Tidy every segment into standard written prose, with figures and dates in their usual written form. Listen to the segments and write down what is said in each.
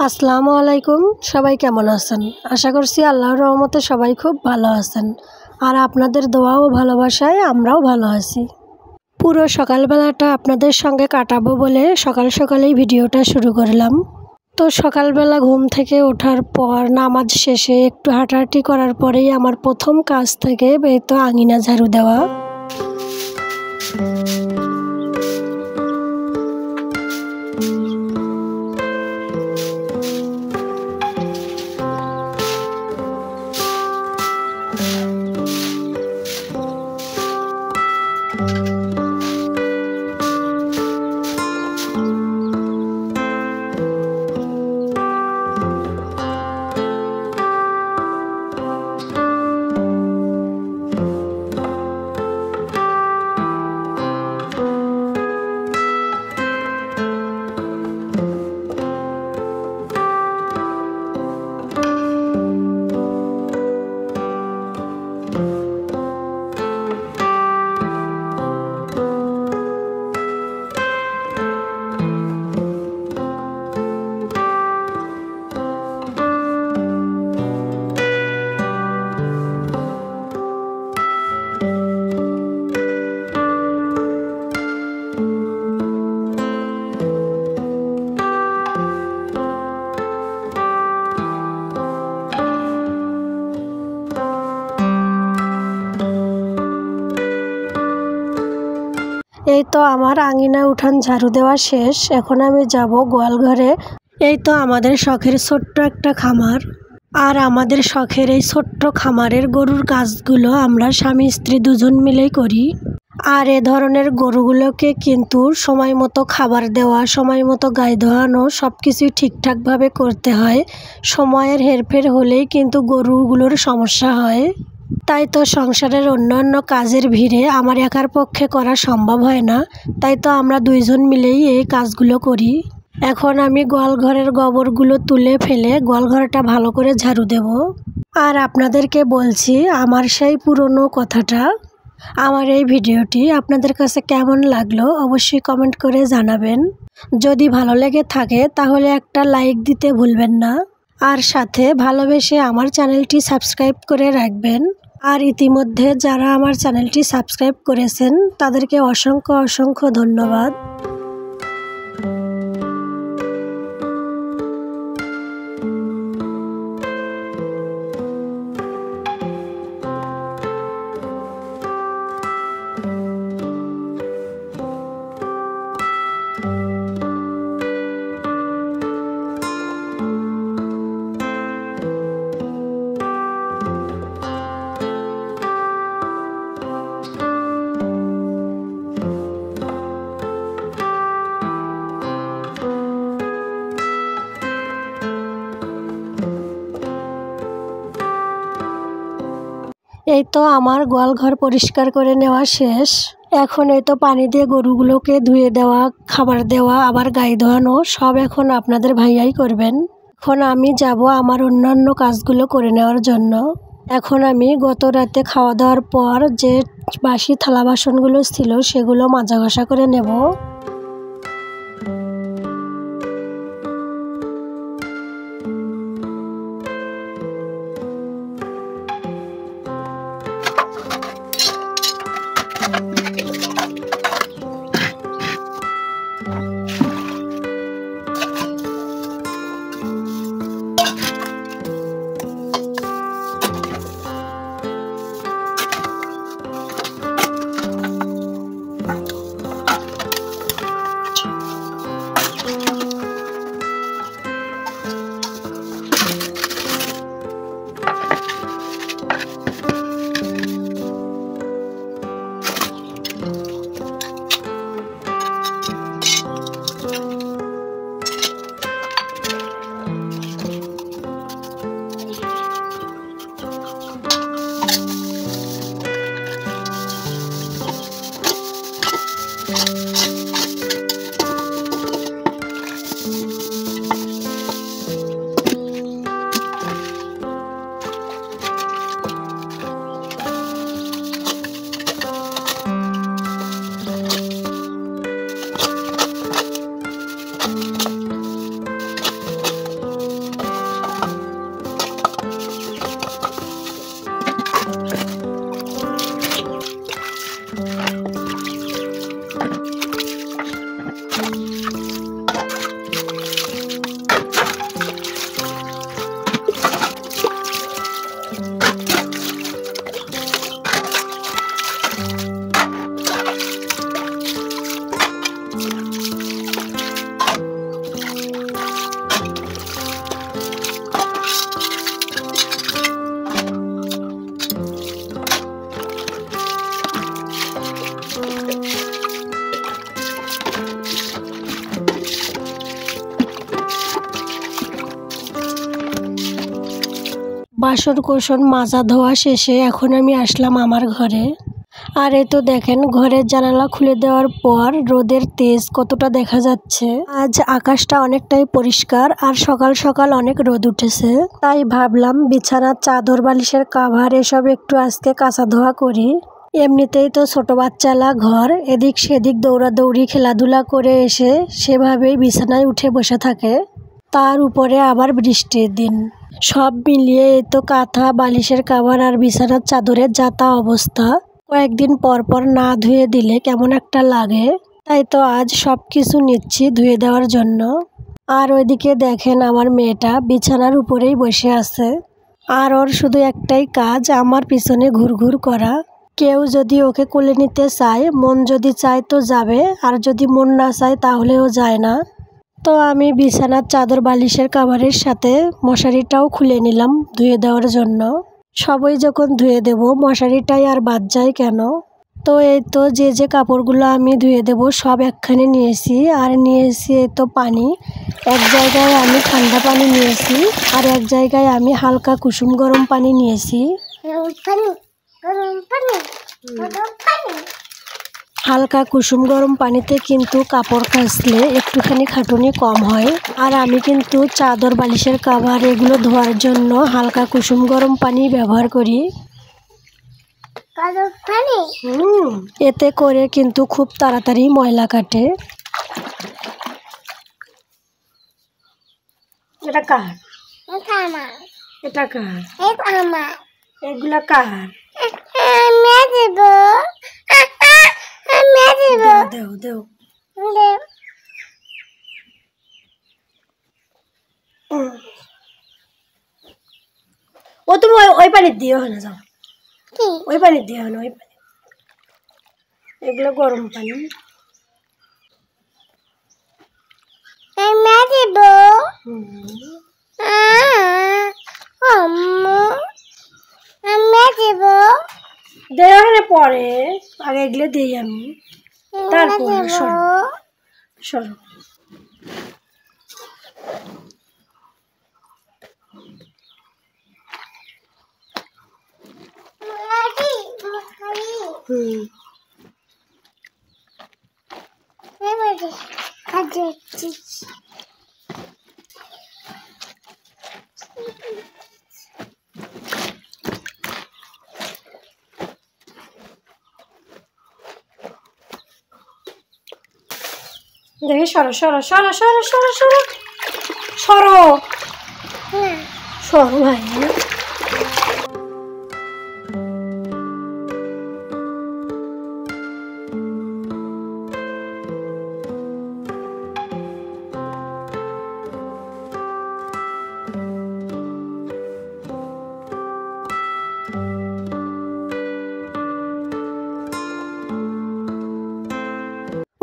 আসসালামু আলাইকুম। সবাই কেমন আছেন? আশা করছি আল্লাহর রহমতে সবাই খুব ভালো আছেন। আর আপনাদের দোয়া ও ভালোবাসায় আমরাও ভালো আছি। পুরো সকালবেলাটা আপনাদের সঙ্গে কাটাবো বলে সকাল সকালেই ভিডিওটা শুরু করলাম। তো সকালবেলা ঘুম থেকে ওঠার পর নামাজ শেষে একটু হাঁটাহাঁটি করার পরেই আমার প্রথম কাজ থেকে তো আঙিনা ঝাড়ু দেওয়া। এই তো আমার আঙিনা উঠান ঝাড়ু দেওয়া শেষ। এখন আমি যাব গোয়াল ঘরে। এই তো আমাদের শখের ছোট্ট একটা খামার। আর আমাদের শখের এই ছোট্ট খামারের গরুর কাজগুলো আমরা স্বামী স্ত্রী দুজন মিলেই করি। আর এ ধরনের গরুগুলোকে কিন্তু সময় মতো খাবার দেওয়া, সময় মতো গায়ে ধোয়ানো সব কিছুই ঠিকঠাকভাবে করতে হয়। সময়ের হেরফের হলেই কিন্তু গরুগুলোর সমস্যা হয়। তাই তো সংসারের অন্যান্য কাজের ভিড়ে আমার একার পক্ষে করা সম্ভব হয় না। তাই তো আমরা দুইজন মিলেই এই কাজগুলো করি। এখন আমি গোয়ালঘরের গোবরগুলো তুলে ফেলে গোয়ালঘরটা ভালো করে ঝাড়ু দেব। আর আপনাদেরকে বলছি আমার সেই পুরনো কথাটা। আমার এই ভিডিওটি আপনাদের কাছে কেমন লাগলো অবশ্যই কমেন্ট করে জানাবেন। যদি ভালো লেগে থাকে তাহলে একটা লাইক দিতে ভুলবেন না। আর সাথে ভালোবেসে আমার চ্যানেলটি সাবস্ক্রাইব করে রাখবেন। আর ইতিমধ্যে যারা আমার চ্যানেলটি সাবস্ক্রাইব করেছেন তাদেরকে অসংখ্য অসংখ্য ধন্যবাদ। এই তো আমার গোয়ালঘর পরিষ্কার করে নেওয়া শেষ। এখন এই তো পানি দিয়ে গরুগুলোকে ধুয়ে দেওয়া, খাবার দেওয়া, আবার গায়ে ধোয়ানো সব এখন আপনাদের ভাইয়াই করবেন। এখন আমি যাব আমার অন্যান্য কাজগুলো করে নেওয়ার জন্য। এখন আমি গত রাতে খাওয়া দাওয়ার পর যে বাসি থালা বাসনগুলো ছিল সেগুলো মাজা ঘষা করে নেব। বাসন কোসন মাজা ধোয়া শেষে এখন আমি আসলাম আমার ঘরে। আর এই তো দেখেন ঘরের জানালা খুলে দেওয়ার পর রোদের তেজ কতটা দেখা যাচ্ছে। আজ আকাশটা অনেকটাই পরিষ্কার আর সকাল সকাল অনেক রোদ উঠেছে। তাই ভাবলাম বিছানার চাদর বালিশের কাভার এসব একটু আজকে কাচা ধোয়া করি। এমনিতেই তো ছোট বাচ্চালা ঘর, এদিক সেদিক দৌড়াদৌড়ি খেলাধুলা করে এসে সেভাবেই বিছানায় উঠে বসে থাকে। তার উপরে আবার বৃষ্টির দিন, সব মিলিয়ে এই তো কাঁথা বালিশের কাভার আর বিছানার চাদরের যা তা অবস্থা। কয়েকদিন পর পর না ধুয়ে দিলে কেমন একটা লাগে। তাই তো আজ সব কিছু নিচ্ছি ধুয়ে দেওয়ার জন্য। আর ওইদিকে দেখেন আমার মেয়েটা বিছানার উপরেই বসে আছে। আর ওর শুধু একটাই কাজ আমার পিছনে ঘুরঘুর করা। কেউ যদি ওকে কোলে নিতে চায়, মন যদি চায় তো যাবে, আর যদি মন না চায় তাহলেও যায় না। তো আমি বিছানার চাদর বালিশের কাভারের সাথে মশারিটাও খুলে নিলাম ধুয়ে দেওয়ার জন্য। সবই যখন ধুয়ে দেব মশারিটাই আর বাদ যায় কেন। তো এই তো যে কাপড়গুলো আমি ধুয়ে দেব সব একখানে নিয়েছি। আর নিয়েছি এই তো পানি, এক জায়গায় আমি ঠান্ডা পানি নিয়েছি আর এক জায়গায় আমি হালকা কুসুম গরম পানি নিয়েছি। হালকা কুসুম গরম পানিতে কিন্তু কাপড় কাচলে একটুখানি খাটুনি কম হয়। আর আমি কিন্তু চাদর বালিশের কাভার এগুলো ধোয়ার জন্য হালকা কুসুম গরম পানি ব্যবহার করি। এতে করে কিন্তু খুব তাড়াতাড়ি ময়লা কাটে। এটা কার? এটা কার? এগুলা কার? দেও দেও। ও তুমি ওই পানি দিও না, যাও ওই পানি দিও না, ওই পানি, এগুলো গরম পানি। দেওয়া পরে আগে এগুলো দিই আমি, তারপর সরো সরো। দেখি সরো সরো সরো সরো সরো সরো সরো সরো ভাই।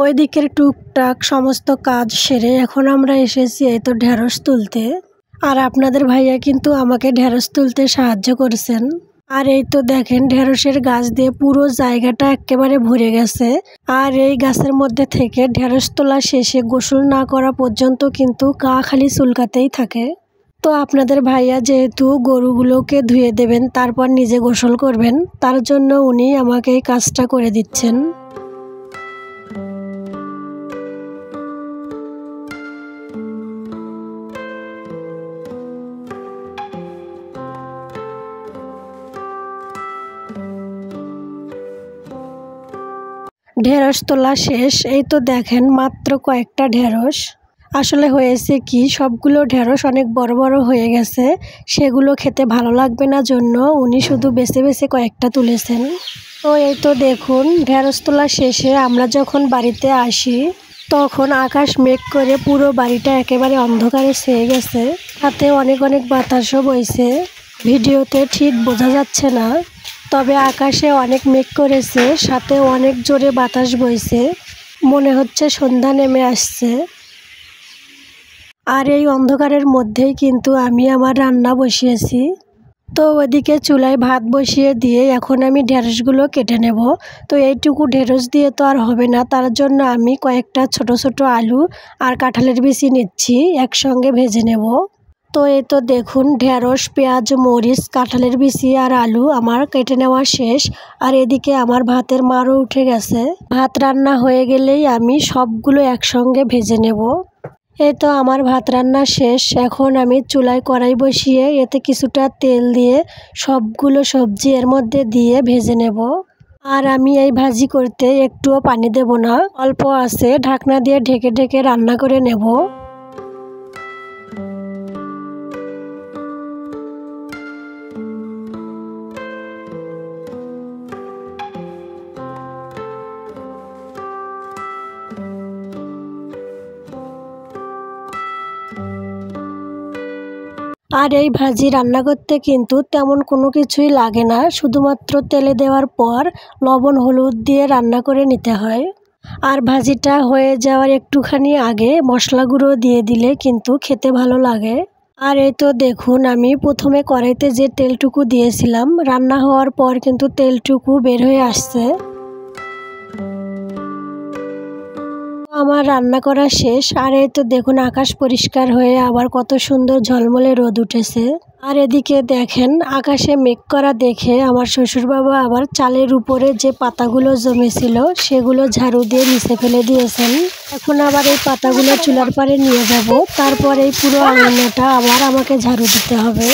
ওই দিকের টুকটাক সমস্ত কাজ সেরে এখন আমরা এসেছি এই তো ঢেঁড়স তুলতে। আর আপনাদের ভাইয়া কিন্তু আমাকে ঢেঁড়স তুলতে সাহায্য করেছেন। আর এই তো দেখেন ঢেঁড়সের গাছ দিয়ে পুরো জায়গাটা একেবারে ভরে গেছে। আর এই গাছের মধ্যে থেকে ঢেঁড়স তোলা শেষে গোসল না করা পর্যন্ত কিন্তু গা খালি চুলকাতেই থাকে। তো আপনাদের ভাইয়া যেহেতু গরুগুলোকে ধুয়ে দেবেন তারপর নিজে গোসল করবেন, তার জন্য উনি আমাকে এই কাজটা করে দিচ্ছেন। ঢেঁড়স তোলা শেষ, এই তো দেখেন মাত্র কয়েকটা ঢেঁড়স। আসলে হয়েছে কি, সবগুলো ঢেঁড়স অনেক বড় বড় হয়ে গেছে, সেগুলো খেতে ভালো লাগবে না জন্য উনি শুধু বেছে বেছে কয়েকটা তুলেছেন। তো এই তো দেখুন ঢেঁড়স তোলা শেষে আমরা যখন বাড়িতে আসি তখন আকাশ মেঘ করে পুরো বাড়িটা একেবারে অন্ধকারে ছেয়ে গেছে, তাতে অনেক অনেক বাতাসও বইছে। ভিডিওতে ঠিক বোঝা যাচ্ছে না, তবে আকাশে অনেক মেঘ করেছে, সাথে অনেক জোরে বাতাস বইছে, মনে হচ্ছে সন্ধ্যা নেমে আসছে। আর এই অন্ধকারের মধ্যেই কিন্তু আমি আমার রান্না বসিয়েছি। তো ওদিকে চুলায় ভাত বসিয়ে দিয়ে এখন আমি ঢেঁড়সগুলো কেটে নেব। তো এইটুকু ঢেঁড়স দিয়ে তো আর হবে না, তার জন্য আমি কয়েকটা ছোট ছোট আলু আর কাঁঠালের বিচি নিচ্ছি, একসঙ্গে ভেজে নেব। তো এই তো দেখুন ঢেঁড়স, পেঁয়াজ, মরিচ, কাঁঠালের বিচি আর আলু আমার কেটে নেওয়া শেষ। আর এদিকে আমার ভাতের মারও উঠে গেছে। ভাত রান্না হয়ে গেলেই আমি সবগুলো একসঙ্গে ভেজে নেব। এই তো আমার ভাত রান্না শেষ। এখন আমি চুলায় কড়াই বসিয়ে এতে কিছুটা তেল দিয়ে সবগুলো সবজি এর মধ্যে দিয়ে ভেজে নেব। আর আমি এই ভাজি করতে একটুও পানি দেব না, অল্প আছে ঢাকনা দিয়ে ঢেকে ঢেকে রান্না করে নেব। আর এই ভাজি রান্না করতে কিন্তু তেমন কোনো কিছুই লাগে না, শুধুমাত্র তেলে দেওয়ার পর লবণ হলুদ দিয়ে রান্না করে নিতে হয়। আর ভাজিটা হয়ে যাওয়ার একটুখানি আগে মশলা গুঁড়ো দিয়ে দিলে কিন্তু খেতে ভালো লাগে। আর এই তো দেখুন আমি প্রথমে কড়াইতে যে তেলটুকু দিয়েছিলাম, রান্না হওয়ার পর কিন্তু তেলটুকু বের হয়ে আসছে। আমার রান্না করা শেষ। আর এই তো দেখুন আকাশ পরিষ্কার হয়ে আবার কত সুন্দর ঝলমলে রোদ উঠেছে। আর এদিকে দেখেন আকাশে মেঘ করা দেখে আমার শ্বশুর বাবা আবার চালের উপরে যে পাতাগুলো জমেছিল সেগুলো ঝাড়ু দিয়ে নিচে ফেলে দিয়েছেন। এখন আবার এই পাতাগুলো চুলার পাড়ে নিয়ে যাব, তারপর এই পুরো আঙিনাটা আবার আমাকে ঝাড়ু দিতে হবে।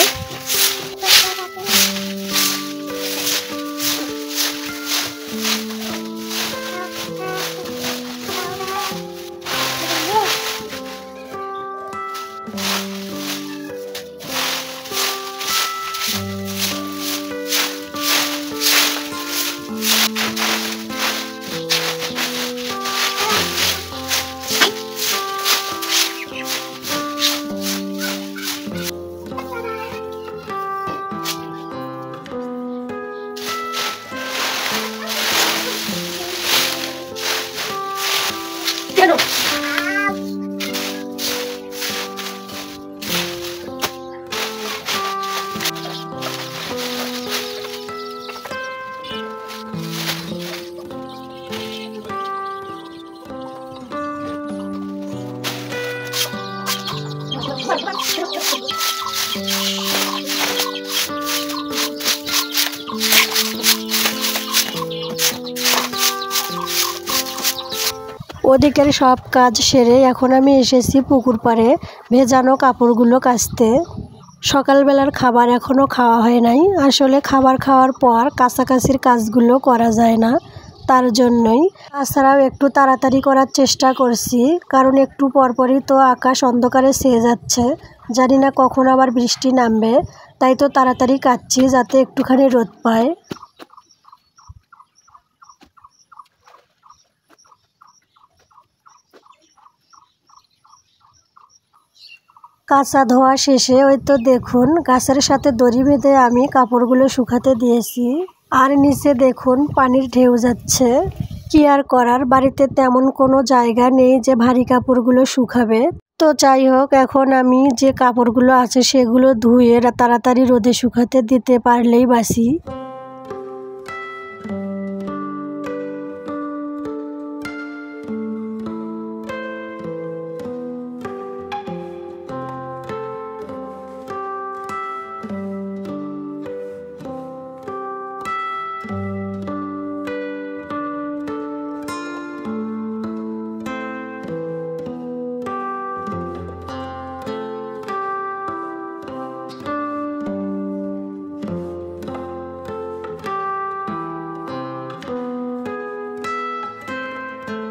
ওদিকের সব কাজ সেরে এখন আমি এসেছি পুকুর পাড়ে ভেজানো কাপড়গুলো কাচতে। সকালবেলার খাবার এখনও খাওয়া হয় নাই, আসলে খাবার খাওয়ার পর কাছাকাছির কাজগুলো করা যায় না, তার জন্যই। তাছাড়াও একটু তাড়াতাড়ি করার চেষ্টা করছি, কারণ একটু পরপরই তো আকাশ অন্ধকারে ছেয়ে যাচ্ছে, জানি না কখন আবার বৃষ্টি নামবে, তাই তো তাড়াতাড়ি কাচ্ছি যাতে একটুখানি রোদ পায়। কাঁচা ধোয়া শেষে ওই তো দেখুন গাছের সাথে দড়ি বেঁধে আমি কাপড়গুলো শুকাতে দিয়েছি। আর নিচে দেখুন পানির ঢেউ যাচ্ছে। কি আর করার, বাড়িতে তেমন কোনো জায়গা নেই যে ভারী কাপড়গুলো শুকাবে। তো যাই হোক, এখন আমি যে কাপড়গুলো আছে সেগুলো ধুয়ে তাড়াতাড়ি রোদে শুকাতে দিতে পারলেই বাসি।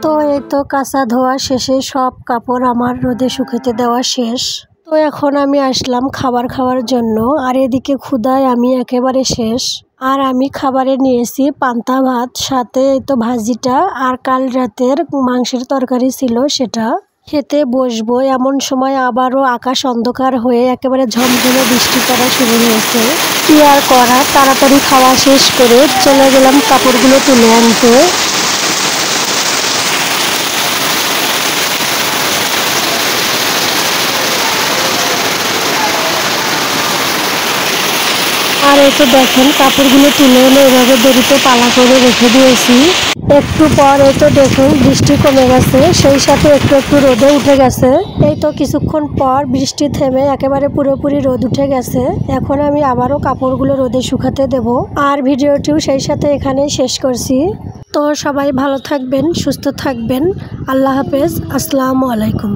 তো এই তো কাঁচা ধোয়া শেষে সব কাপড় আমার রোদে শুকাতে দেওয়া শেষ। তো এখন আমি আসলাম খাবার খাওয়ার জন্য। আর এদিকে ক্ষুধায় আমি একেবারে শেষ। আর আমি খাবারে নিয়েছি পান্তা ভাত, সাথে এই তো ভাজিটা আর কাল রাতের মাংসের তরকারি ছিল সেটা। খেতে বসবো এমন সময় আবারও আকাশ অন্ধকার হয়ে একেবারে ঝমঝমে বৃষ্টি পড়া শুরু হয়েছে। কি আর করা, তাড়াতাড়ি খাওয়া শেষ করে চলে গেলাম কাপড়গুলো তুলে আনতে। আর এই তো দেখেন কাপড়গুলো তুলে এনে এভাবে দড়িতে পালা করে রেখে দিয়েছি। একটু পর এই তো দেখুন বৃষ্টি কমে গেছে, সেই সাথে একটু একটু রোদে উঠে গেছে। এই তো কিছুক্ষণ পর বৃষ্টি থেমে একেবারে পুরোপুরি রোদ উঠে গেছে। এখন আমি আবারও কাপড়গুলো রোদে শুকাতে দেব। আর ভিডিওটিও সেই সাথে এখানেই শেষ করছি। তো সবাই ভালো থাকবেন, সুস্থ থাকবেন। আল্লাহ হাফেজ, আসসালামু আলাইকুম।